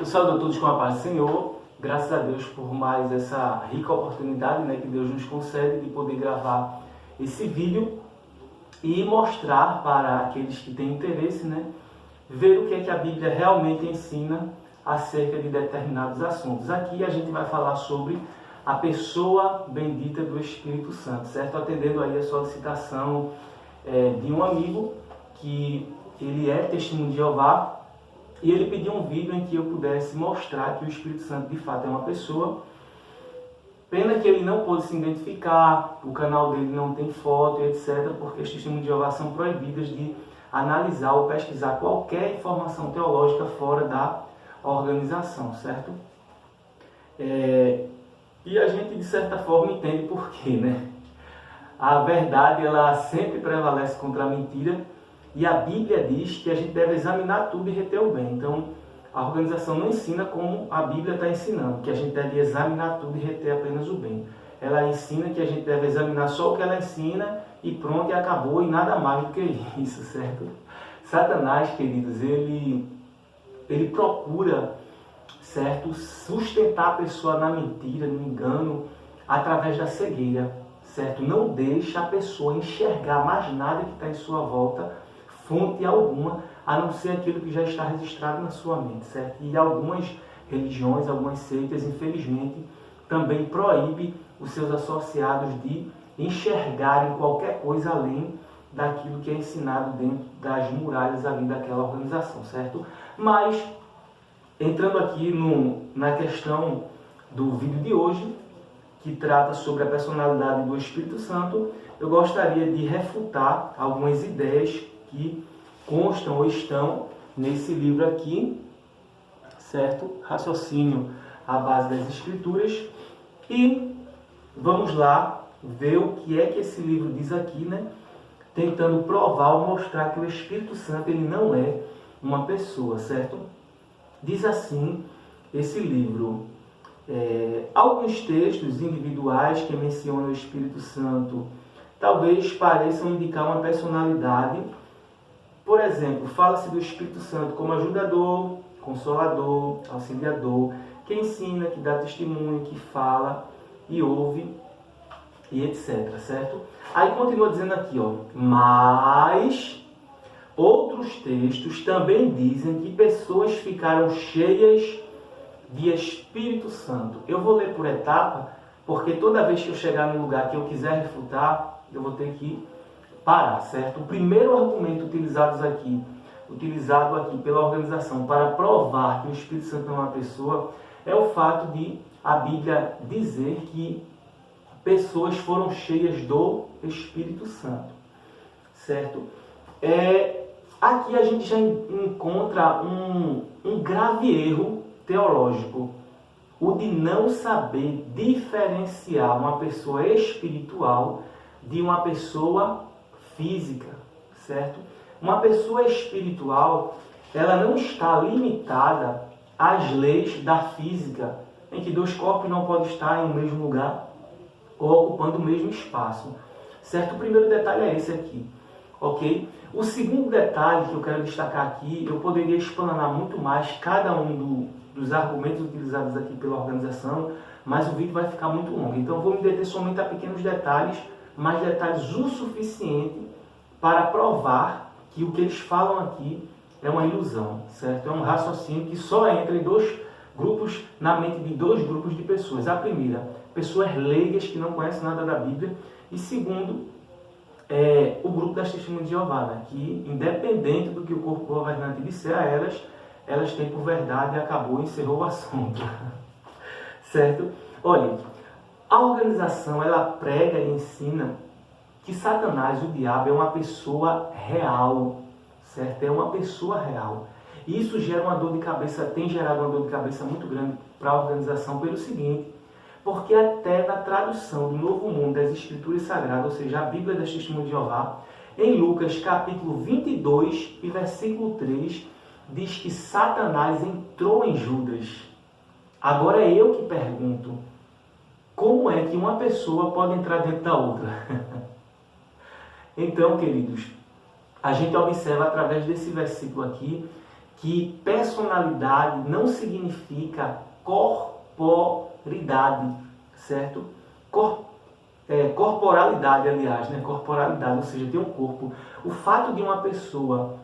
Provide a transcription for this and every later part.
Eu saúdo a todos com a paz do Senhor, graças a Deus por mais essa rica oportunidade, que Deus nos concede de poder gravar esse vídeo e mostrar para aqueles que têm interesse, ver o que é que a Bíblia realmente ensina acerca de determinados assuntos. Aqui a gente vai falar sobre a pessoa bendita do Espírito Santo, certo? Atendendo aí a solicitação de um amigo que ele é testemunho de Jeová, e ele pediu um vídeo em que eu pudesse mostrar que o Espírito Santo de fato é uma pessoa. Pena que ele não pôde se identificar, o canal dele não tem foto e etc, porque os testemunhos de Jeová são proibidos de analisar ou pesquisar qualquer informação teológica fora da organização, certo? E a gente, de certa forma, entende por quê, A verdade, ela sempre prevalece contra a mentira, e a Bíblia diz que a gente deve examinar tudo e reter o bem. Então, a organização não ensina como a Bíblia está ensinando, que a gente deve examinar tudo e reter apenas o bem. Ela ensina que a gente deve examinar só o que ela ensina e pronto, e acabou, e nada mais do que isso, certo? Satanás, queridos, ele procura, certo, sustentar a pessoa na mentira, no engano, através da cegueira, certo? Não deixa a pessoa enxergar mais nada que está em sua volta, fonte alguma, a não ser aquilo que já está registrado na sua mente, certo? E algumas religiões, algumas seitas, infelizmente, também proíbem os seus associados de enxergarem qualquer coisa além daquilo que é ensinado dentro das muralhas ali daquela organização, certo? Mas, entrando aqui na questão do vídeo de hoje, que trata sobre a personalidade do Espírito Santo, eu gostaria de refutar algumas ideias que constam ou estão nesse livro aqui, certo? Raciocínio à base das Escrituras. E vamos lá ver o que é que esse livro diz aqui, tentando provar ou mostrar que o Espírito Santo ele não é uma pessoa, certo? Diz assim esse livro: alguns textos individuais que mencionam o Espírito Santo talvez pareçam indicar uma personalidade. Por exemplo, fala-se do Espírito Santo como ajudador, consolador, auxiliador, que ensina, que dá testemunho, que fala e ouve e etc, certo? Aí continua dizendo aqui, mas outros textos também dizem que pessoas ficaram cheias de Espírito Santo. Eu vou ler por etapa, porque toda vez que eu chegar no lugar que eu quiser refutar, eu vou ter que parar, certo? O primeiro argumento utilizado aqui pela organização para provar que o Espírito Santo é uma pessoa é o fato de a Bíblia dizer que pessoas foram cheias do Espírito Santo, certo? Aqui a gente já encontra um grave erro teológico, o de não saber diferenciar uma pessoa espiritual de uma pessoa física, certo? Uma pessoa espiritual, ela não está limitada às leis da física, em que dois corpos não podem estar em um mesmo lugar ou ocupando o mesmo espaço, certo? O primeiro detalhe é esse aqui, ok? O segundo detalhe que eu quero destacar aqui, eu poderia explanar muito mais cada um dos argumentos utilizados aqui pela organização, mas o vídeo vai ficar muito longo. Então eu vou me deter somente a pequenos detalhes, mas detalhes o suficiente para provar que o que eles falam aqui é uma ilusão, certo? É um raciocínio que só entra em dois grupos, na mente de dois grupos de pessoas. A primeira, pessoas leigas que não conhecem nada da Bíblia, e segundo, o grupo das testemunhas de Jeová, que independente do que o corpo governante disser a elas têm por verdade e acabou e encerrou o assunto. Certo? Olha, a organização ela prega e ensina que Satanás, o diabo, é uma pessoa real, certo? É uma pessoa real. E isso gera uma dor de cabeça, tem gerado uma dor de cabeça muito grande para a organização pelo seguinte, porque até na tradução do Novo Mundo das Escrituras Sagradas, ou seja, a Bíblia das Testemunhas de Jeová, em Lucas capítulo 22 e versículo 3, diz que Satanás entrou em Judas. Agora é eu que pergunto, como é que uma pessoa pode entrar dentro da outra? Então, queridos, a gente observa através desse versículo aqui que personalidade não significa corporidade, certo? Corporalidade, aliás, né? Corporalidade, ou seja, ter um corpo. O fato de uma pessoa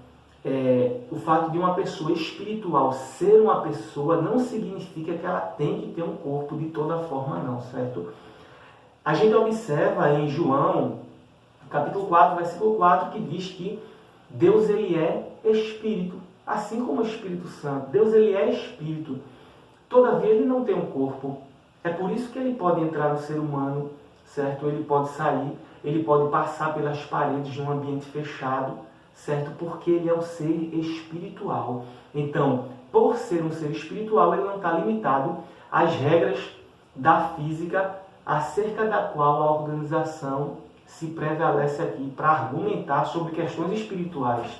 espiritual ser uma pessoa não significa que ela tem que ter um corpo de toda forma, não, certo? A gente observa em João, capítulo 4, versículo 4, que diz que Deus ele é Espírito, assim como o Espírito Santo. Deus ele é Espírito, todavia ele não tem um corpo. É por isso que ele pode entrar no ser humano, certo? Ele pode sair, ele pode passar pelas paredes de um ambiente fechado, certo? Porque ele é um ser espiritual. Então, por ser um ser espiritual, ele não está limitado às regras da física, acerca da qual a organização se prevalece aqui para argumentar sobre questões espirituais.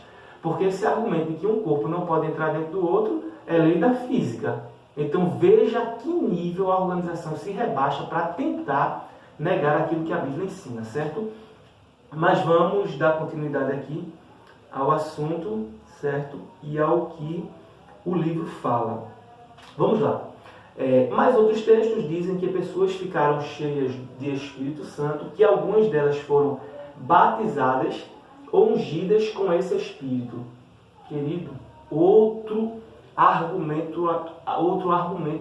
Porque esse argumento de que um corpo não pode entrar dentro do outro é lei da física. Então veja a que nível a organização se rebaixa para tentar negar aquilo que a Bíblia ensina, certo? Mas vamos dar continuidade aqui ao assunto, certo? E ao que o livro fala. Vamos lá. Mas outros textos dizem que pessoas ficaram cheias de Espírito Santo, que algumas delas foram batizadas ou ungidas com esse Espírito. Querido, outro argumento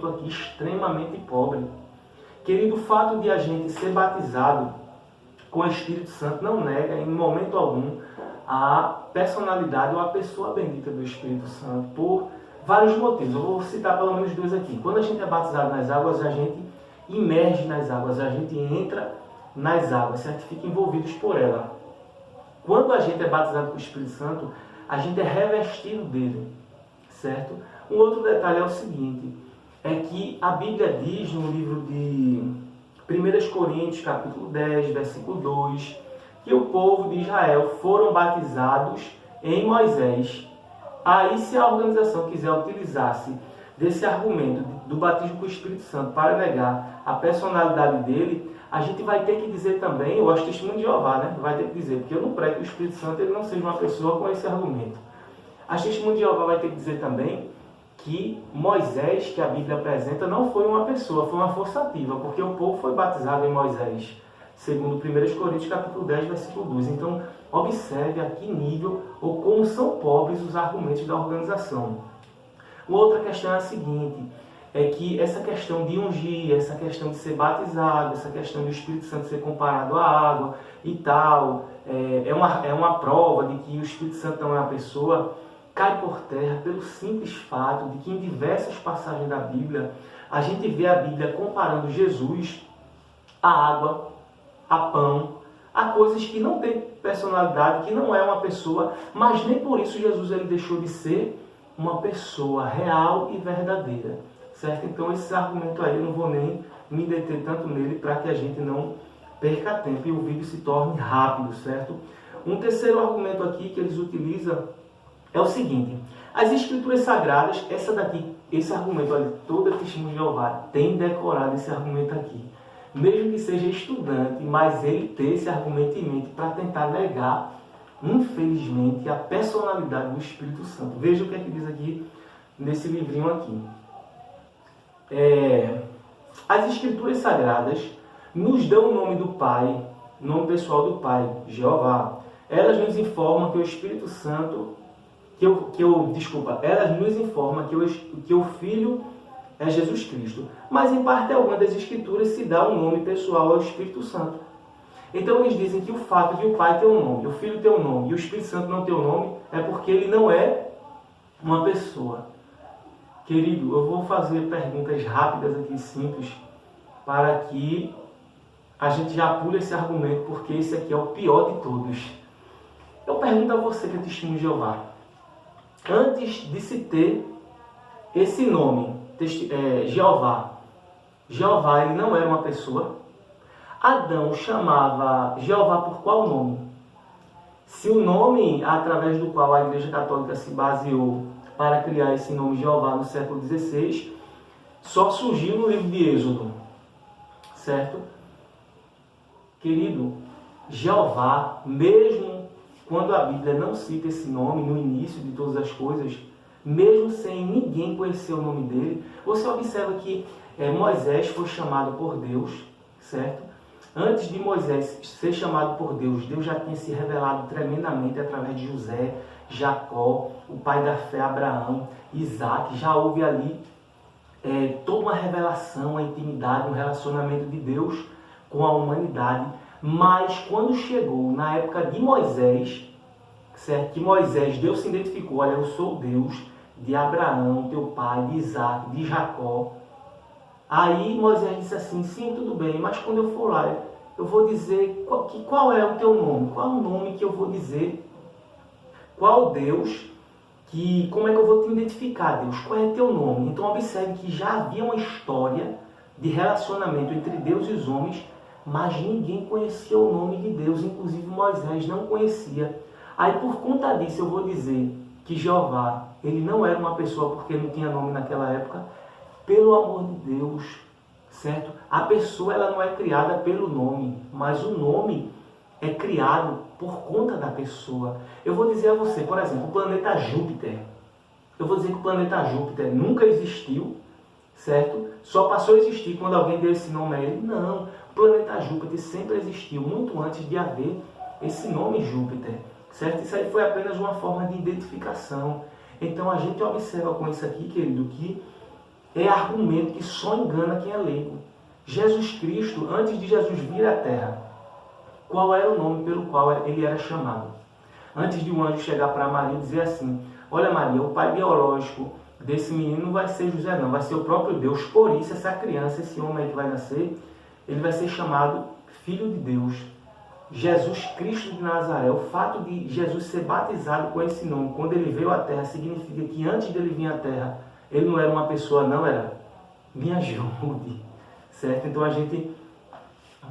aqui extremamente pobre. Querido, o fato de a gente ser batizado com o Espírito Santo não nega em momento algum a personalidade ou a pessoa bendita do Espírito Santo, por vários motivos. Eu vou citar pelo menos dois aqui. Quando a gente é batizado nas águas, a gente imerge nas águas, a gente entra nas águas, certo? Fica envolvidos por ela. Quando a gente é batizado com o Espírito Santo, a gente é revestido dele, certo? Um outro detalhe é o seguinte, é que a Bíblia diz no livro de 1 Coríntios, capítulo 10, versículo 2, que o povo de Israel foram batizados em Moisés. Aí, se a organização quiser utilizar-se desse argumento do batismo com o Espírito Santo para negar a personalidade dele, a gente vai ter que dizer também, eu acho que o testemunho de Jeová, né? Vai ter que dizer, porque eu não prego que o Espírito Santo ele não seja uma pessoa com esse argumento. A testemunho de Jeová vai ter que dizer também que Moisés, que a Bíblia apresenta, não foi uma pessoa, foi uma força ativa, porque o povo foi batizado em Moisés, segundo 1 Coríntios capítulo 10, versículo 2. Então, observe a que nível ou como são pobres os argumentos da organização. Uma outra questão é a seguinte, é que essa questão de ungir, essa questão de ser batizado, essa questão do Espírito Santo ser comparado à água e tal, é uma prova de que o Espírito Santo não é uma pessoa, cai por terra pelo simples fato de que em diversas passagens da Bíblia, a gente vê a Bíblia comparando Jesus à água, a pão, a coisas que não têm personalidade, que não é uma pessoa, mas nem por isso Jesus ele deixou de ser uma pessoa real e verdadeira, certo? Então esse argumento aí eu não vou nem me deter tanto nele para que a gente não perca tempo e o vídeo se torne rápido, certo? Um terceiro argumento aqui que eles utilizam é o seguinte, as Escrituras Sagradas, esse argumento, olha, toda testemunha de Jeová tem decorado esse argumento aqui. Mesmo que seja estudante, mas ele ter esse argumento em mente para tentar negar, infelizmente, a personalidade do Espírito Santo. Veja o que é que diz aqui nesse livrinho aqui. As Escrituras Sagradas nos dão o nome do Pai, nome pessoal do Pai, Jeová. Elas nos informam que o Espírito Santo, elas nos informam que o Filho é Jesus Cristo. Mas em parte alguma das Escrituras se dá um nome pessoal ao Espírito Santo. Então eles dizem que o fato de o Pai ter um nome, o Filho ter um nome e o Espírito Santo não ter um nome é porque ele não é uma pessoa. Querido, eu vou fazer perguntas rápidas aqui, simples, para que a gente já pule esse argumento, porque esse aqui é o pior de todos. Eu pergunto a você que é testemunho de Jeová. Antes de se ter esse nome, Jeová ele não era uma pessoa. Adão chamava Jeová por qual nome? Se o nome através do qual a Igreja Católica se baseou para criar esse nome Jeová no século XVI, só surgiu no livro de Êxodo, certo? Querido, Jeová, mesmo quando a Bíblia não cita esse nome no início de todas as coisas, mesmo sem ninguém conhecer o nome dele. Você observa que Moisés foi chamado por Deus, certo? Antes de Moisés ser chamado por Deus, Deus já tinha se revelado tremendamente através de José, Jacó, o pai da fé, Abraão, Isaac. Já houve ali toda uma revelação, uma intimidade, um relacionamento de Deus com a humanidade. Mas quando chegou na época de Moisés, certo? Que Moisés, Deus se identificou, olha, eu sou o Deus de Abraão, teu pai, de Isaac, de Jacó. Aí Moisés disse assim, sim, tudo bem, mas quando eu for lá, eu vou dizer qual é o teu nome, qual é o nome que eu vou dizer, qual Deus, como é que eu vou te identificar, Deus, qual é teu nome? Então observe que já havia uma história de relacionamento entre Deus e os homens, mas ninguém conhecia o nome de Deus, inclusive Moisés não conhecia. Aí por conta disso eu vou dizer que Jeová, ele não era uma pessoa porque não tinha nome naquela época, pelo amor de Deus, certo? A pessoa ela não é criada pelo nome, mas o nome é criado por conta da pessoa. Eu vou dizer a você, por exemplo, o planeta Júpiter. Eu vou dizer que o planeta Júpiter nunca existiu, certo? Só passou a existir quando alguém deu esse nome a ele. Não, o planeta Júpiter sempre existiu, muito antes de haver esse nome Júpiter, certo? Isso aí foi apenas uma forma de identificação. Então a gente observa com isso aqui, querido, que é argumento que só engana quem é leigo. Jesus Cristo, antes de Jesus vir à Terra, qual era o nome pelo qual ele era chamado? Antes de um anjo chegar para Maria e dizer assim, olha Maria, o pai biológico desse menino não vai ser José não, vai ser o próprio Deus. Por isso, essa criança, esse homem aí que vai nascer, ele vai ser chamado Filho de Deus. Jesus Cristo de Nazaré, o fato de Jesus ser batizado com esse nome, quando ele veio à Terra, significa que antes dele vir à Terra, ele não era uma pessoa, não era. Me ajude, certo? Então a gente,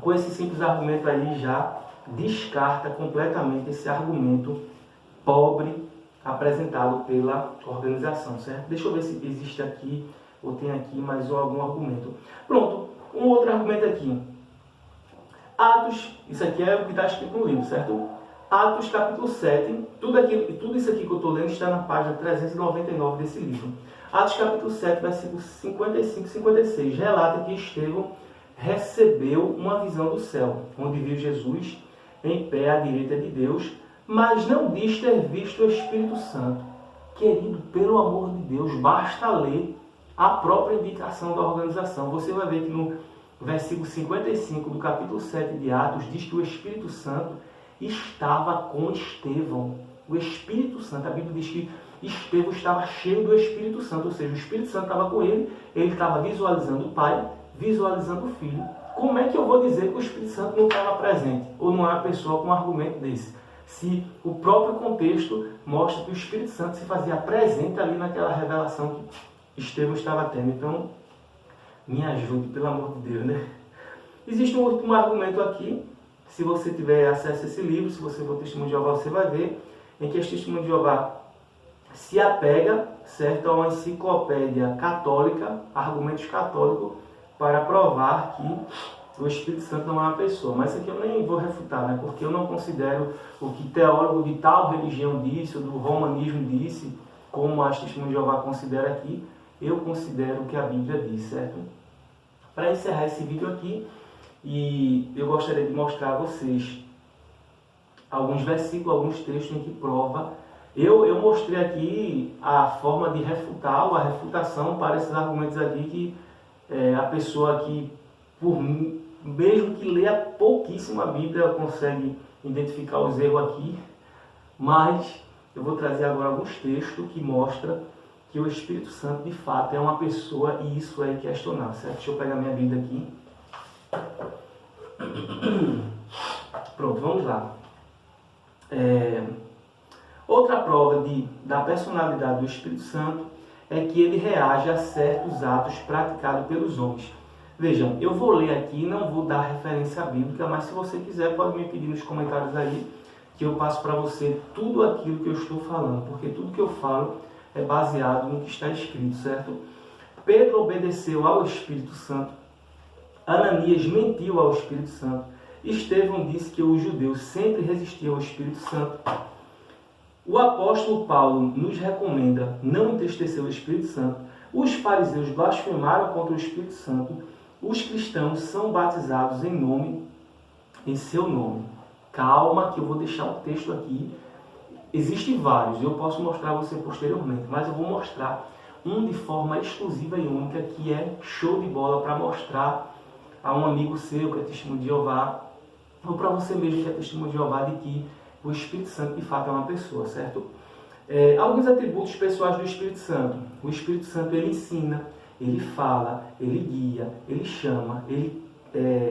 com esse simples argumento aí, já descarta completamente esse argumento pobre apresentado pela organização, certo? Deixa eu ver se existe aqui, ou tem aqui mais algum argumento. Pronto, um outro argumento aqui. Atos, isso aqui é o que está escrito no livro, certo? Atos capítulo 7, tudo isso aqui que eu estou lendo está na página 399 desse livro. Atos capítulo 7, versículos 55 e 56, relata que Estevão recebeu uma visão do céu, onde viu Jesus em pé à direita de Deus, mas não diz ter visto o Espírito Santo. Querido, pelo amor de Deus, basta ler a própria indicação da organização. Você vai ver que no versículo 55 do capítulo 7 de Atos, diz que o Espírito Santo estava com Estevão. O Espírito Santo, a Bíblia diz que Estevão estava cheio do Espírito Santo, ou seja, o Espírito Santo estava com ele estava visualizando o Pai, visualizando o Filho. Como é que eu vou dizer que o Espírito Santo não estava presente? Ou não é uma pessoa com um argumento desse? Se o próprio contexto mostra que o Espírito Santo se fazia presente ali naquela revelação que Estevão estava tendo. Então, me ajude, pelo amor de Deus, né? Existe um último argumento aqui. Se você tiver acesso a esse livro, se você for Testemunho de Jeová, você vai ver em que esse Testemunho de Jeová se apega, certo, a uma enciclopédia católica, argumentos católicos, para provar que o Espírito Santo não é uma pessoa. Mas isso aqui eu nem vou refutar, né? Porque eu não considero o que teólogo de tal religião disse, ou do romanismo disse, como a Testemunho de Jeová considera aqui. Eu considero o que a Bíblia diz, certo? Para encerrar esse vídeo aqui, e eu gostaria de mostrar a vocês alguns versículos, alguns textos em que prova. Eu mostrei aqui a forma de refutar, ou a refutação para esses argumentos aqui, que a pessoa aqui, mesmo que leia pouquíssimo a Bíblia, consegue identificar os erros aqui. Mas eu vou trazer agora alguns textos que mostram que o Espírito Santo, de fato, é uma pessoa, e isso é questionável, certo? Deixa eu pegar minha Bíblia aqui. Pronto, vamos lá. Outra prova da personalidade do Espírito Santo é que ele reage a certos atos praticados pelos homens. Vejam, eu vou ler aqui, não vou dar referência bíblica, mas se você quiser pode me pedir nos comentários aí, que eu passo para você tudo aquilo que eu estou falando, porque tudo que eu falo é baseado no que está escrito, certo? Pedro obedeceu ao Espírito Santo, Ananias mentiu ao Espírito Santo, Estevão disse que os judeus sempre resistiam ao Espírito Santo. O apóstolo Paulo nos recomenda não entristecer o Espírito Santo. Os fariseus blasfemaram contra o Espírito Santo. Os cristãos são batizados em seu nome. Calma que eu vou deixar um texto aqui. Existem vários, eu posso mostrar a você posteriormente, mas eu vou mostrar um de forma exclusiva e única que é show de bola para mostrar a um amigo seu que é testemunho de Jeová, ou para você mesmo que é testemunho de Jeová, de que o Espírito Santo de fato é uma pessoa, certo? Alguns atributos pessoais do Espírito Santo. O Espírito Santo ele ensina, ele fala, ele guia, ele chama, ele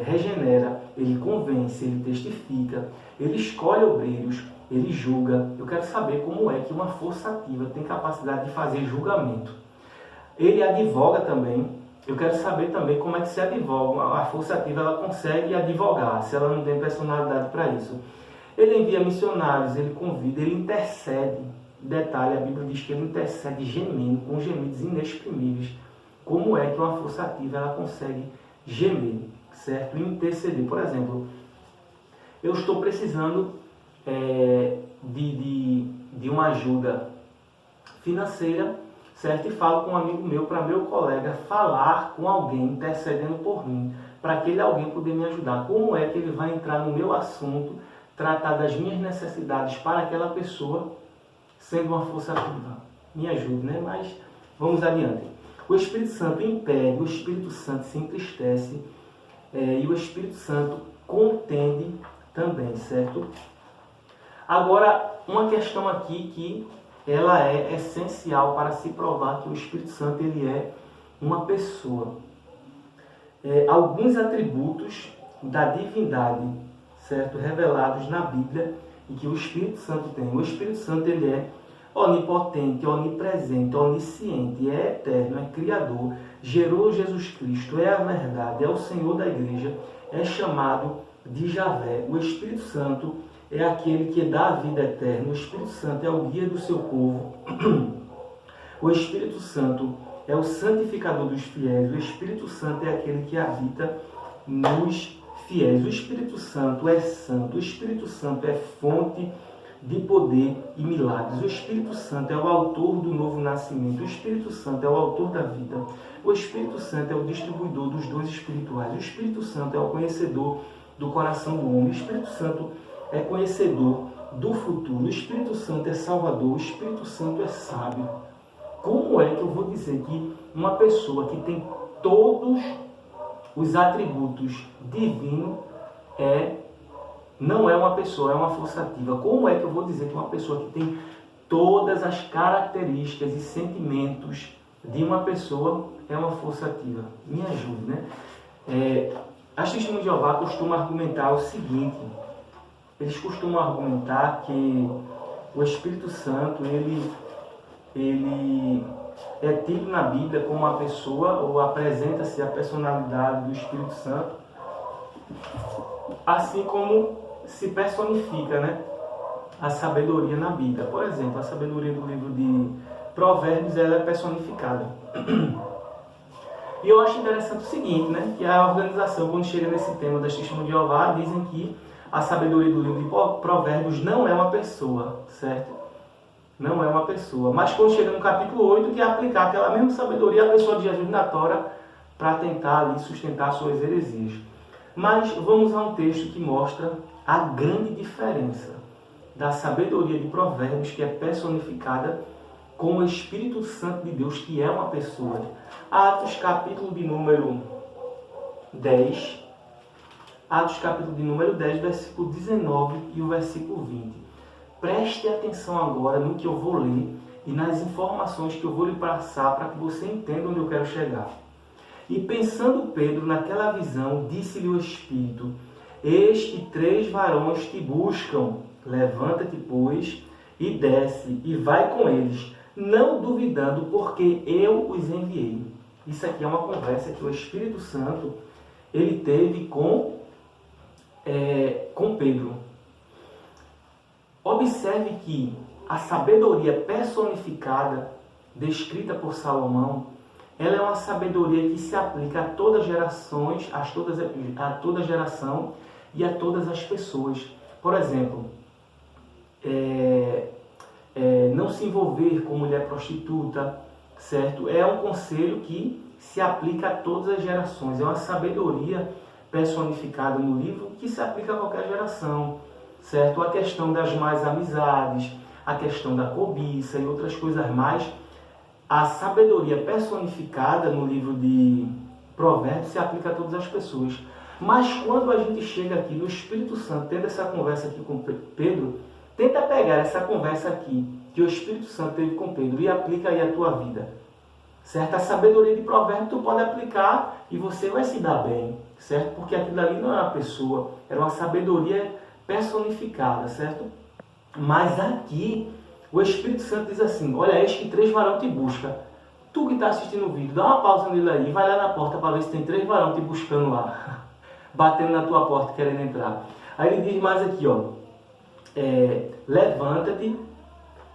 regenera, ele convence, ele testifica, ele escolhe obreiros, ele julga. Eu quero saber como é que uma força ativa tem capacidade de fazer julgamento. Ele advoga também. Eu quero saber também como é que se advoga. A força ativa ela consegue advogar, se ela não tem personalidade para isso. Ele envia missionários, ele convida, ele intercede. Detalhe, a Bíblia diz que ele intercede gemendo, com gemidos inexprimíveis. Como é que uma força ativa ela consegue gemer, certo? E interceder. Por exemplo, eu estou precisando de uma ajuda financeira, certo? E falo com um amigo meu, para meu colega falar com alguém intercedendo por mim, para aquele alguém poder me ajudar. Como é que ele vai entrar no meu assunto, tratar das minhas necessidades para aquela pessoa, sendo uma força ativa? Me ajude, né? Mas vamos adiante. O Espírito Santo impede, o Espírito Santo se entristece e o Espírito Santo contende também, certo? Agora, uma questão aqui que ela é essencial para se provar que o Espírito Santo ele é uma pessoa. Alguns atributos da divindade, certo, revelados na Bíblia e que o Espírito Santo tem. O Espírito Santo ele é onipotente, onipresente, onisciente, é eterno, é criador, gerou Jesus Cristo, é a verdade, é o Senhor da igreja, é chamado de Javé. O Espírito Santo é aquele que dá a vida eterna. O Espírito Santo é o guia do seu povo. O Espírito Santo é o santificador dos fiéis. O Espírito Santo é aquele que habita nos fiéis. O Espírito Santo é santo. O Espírito Santo é fonte de poder e milagres. O Espírito Santo é o autor do novo nascimento. O Espírito Santo é o autor da vida. O Espírito Santo é o distribuidor dos dons espirituais. O Espírito Santo é o conhecedor do coração do homem. O Espírito Santo é conhecedor do futuro. O Espírito Santo é salvador. O Espírito Santo é sábio. Como é que eu vou dizer que uma pessoa que tem todos os atributos divinos não é uma pessoa, é uma força ativa? Como é que eu vou dizer que uma pessoa que tem todas as características e sentimentos de uma pessoa é uma força ativa? Me ajude, né? As testemunhas de Jeová costumam argumentar o seguinte: eles costumam argumentar que o Espírito Santo ele é tido na Bíblia como uma pessoa, ou apresenta-se a personalidade do Espírito Santo, assim como se personifica, né, a sabedoria na Bíblia. Por exemplo, a sabedoria do livro de Provérbios ela é personificada. E eu acho interessante o seguinte, né, que a organização, quando chega nesse tema das testemunhas de Jeová, dizem que a sabedoria do livro de Provérbios não é uma pessoa, certo? Não é uma pessoa. Mas quando chega no capítulo 8, que é aplicar aquela mesma sabedoria à pessoa de Jesus na Tora para tentar ali sustentar suas heresias. Mas vamos a um texto que mostra a grande diferença da sabedoria de Provérbios, que é personificada com o Espírito Santo de Deus, que é uma pessoa. Atos capítulo de número 10. Atos capítulo de número 10, versículo 19 e o versículo 20. Preste atenção agora no que eu vou ler e nas informações que eu vou lhe passar para que você entenda onde eu quero chegar. E pensando Pedro naquela visão, disse-lhe o Espírito: eis que 3 varões te buscam. Levanta-te, pois, e desce, e vai com eles, não duvidando, porque eu os enviei. Isso aqui é uma conversa que o Espírito Santo ele teve com Pedro. Observe que a sabedoria personificada, descrita por Salomão, ela é uma sabedoria que se aplica a todas as gerações, a toda geração e a todas as pessoas. Por exemplo, não se envolver com mulher prostituta, certo? É um conselho que se aplica a todas as gerações, é uma sabedoria personificada no livro que se aplica a qualquer geração, certo? A questão das más amizades, a questão da cobiça e outras coisas mais, a sabedoria personificada no livro de Provérbios se aplica a todas as pessoas. Mas quando a gente chega aqui no Espírito Santo, tendo essa conversa aqui com Pedro, tenta pegar essa conversa aqui que o Espírito Santo teve com Pedro e aplica aí a tua vida. Certo? A sabedoria de Provérbios tu pode aplicar e você vai se dar bem, certo? Porque aquilo ali não é uma pessoa, era uma sabedoria personificada, certo? Mas aqui o Espírito Santo diz assim: olha, eis que 3 varões te buscam. Tu que está assistindo o vídeo, dá uma pausa nele aí, vai lá na porta para ver se tem 3 varões te buscando lá, batendo na tua porta querendo entrar. Aí ele diz mais aqui, ó, levanta-te.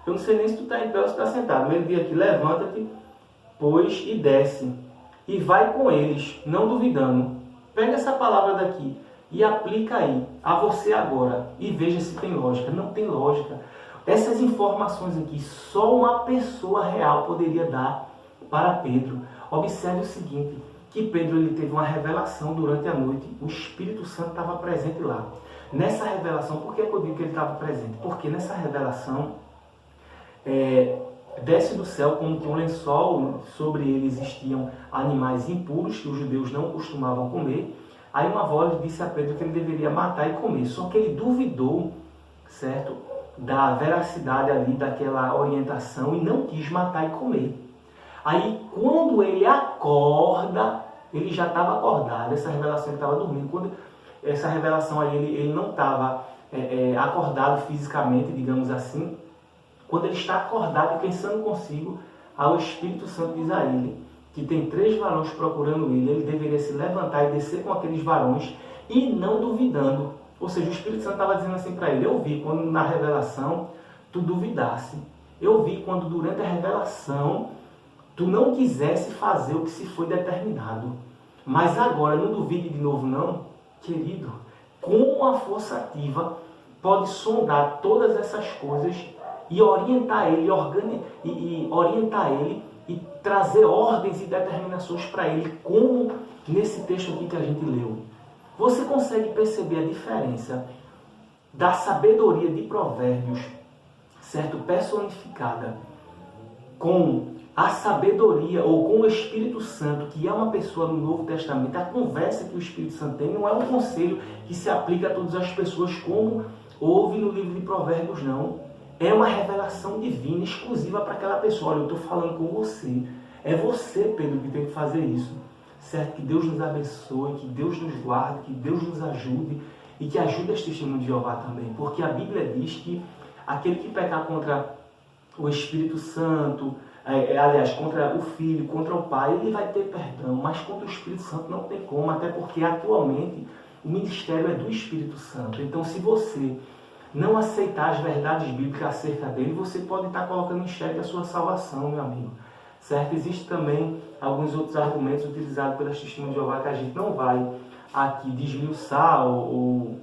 Eu não sei nem se tu está em pé ou se está sentado, mas ele diz aqui: levanta-te, pois, e desce, e vai com eles, não duvidando. Pega essa palavra daqui e aplica aí, a você agora, e veja se tem lógica. Não tem lógica. Essas informações aqui, só uma pessoa real poderia dar para Pedro. Observe o seguinte, que Pedro ele teve uma revelação durante a noite, o Espírito Santo estava presente lá. Nessa revelação, por que eu digo que ele estava presente? Porque nessa revelação, desce do céu como que um lençol, sobre ele existiam animais impuros que os judeus não costumavam comer. Aí uma voz disse a Pedro que ele deveria matar e comer, só que ele duvidou, certo, da veracidade ali daquela orientação e não quis matar e comer. Aí quando ele acorda, ele já estava acordado, essa revelação ele estava dormindo, quando essa revelação aí ele não estava acordado fisicamente, digamos assim. Quando ele está acordado e pensando consigo, o Espírito Santo diz a ele que tem 3 varões procurando ele deveria se levantar e descer com aqueles varões e não duvidando. Ou seja, o Espírito Santo estava dizendo assim para ele: eu vi quando na revelação tu duvidasse, eu vi quando durante a revelação tu não quisesse fazer o que se foi determinado, mas agora não duvide de novo não, querido. Com a força ativa pode sondar todas essas coisas e orientar ele, orientar ele e trazer ordens e determinações para ele, como nesse texto aqui que a gente leu. Você consegue perceber a diferença da sabedoria de Provérbios, certo, personificada, com a sabedoria ou com o Espírito Santo, que é uma pessoa no Novo Testamento? A conversa que o Espírito Santo tem não é um conselho que se aplica a todas as pessoas, como houve no livro de Provérbios, não. É uma revelação divina exclusiva para aquela pessoa. Olha, eu estou falando com você. É você, Pedro, que tem que fazer isso. Certo? Que Deus nos abençoe, que Deus nos guarde, que Deus nos ajude e que ajude as testemunhas de Jeová também. Porque a Bíblia diz que aquele que pecar contra o Espírito Santo, aliás, contra o Filho, contra o Pai, ele vai ter perdão. Mas contra o Espírito Santo não tem como, até porque atualmente o ministério é do Espírito Santo. Então, se você não aceitar as verdades bíblicas acerca dele, você pode estar colocando em xeque a sua salvação, meu amigo. Certo? Existem também alguns outros argumentos utilizados pelas testemunhas de Jeová que a gente não vai aqui desmiuçar ou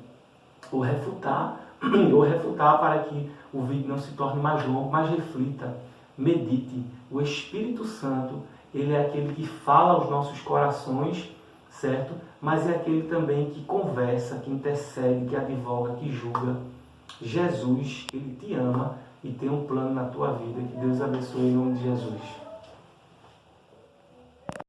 refutar, para que o vídeo não se torne mais longo, mas reflita, medite. O Espírito Santo, ele é aquele que fala aos nossos corações, certo? Mas é aquele também que conversa, que intercede, que advoga, que julga. Jesus, ele te ama e tem um plano na tua vida. Que Deus abençoe em nome de Jesus.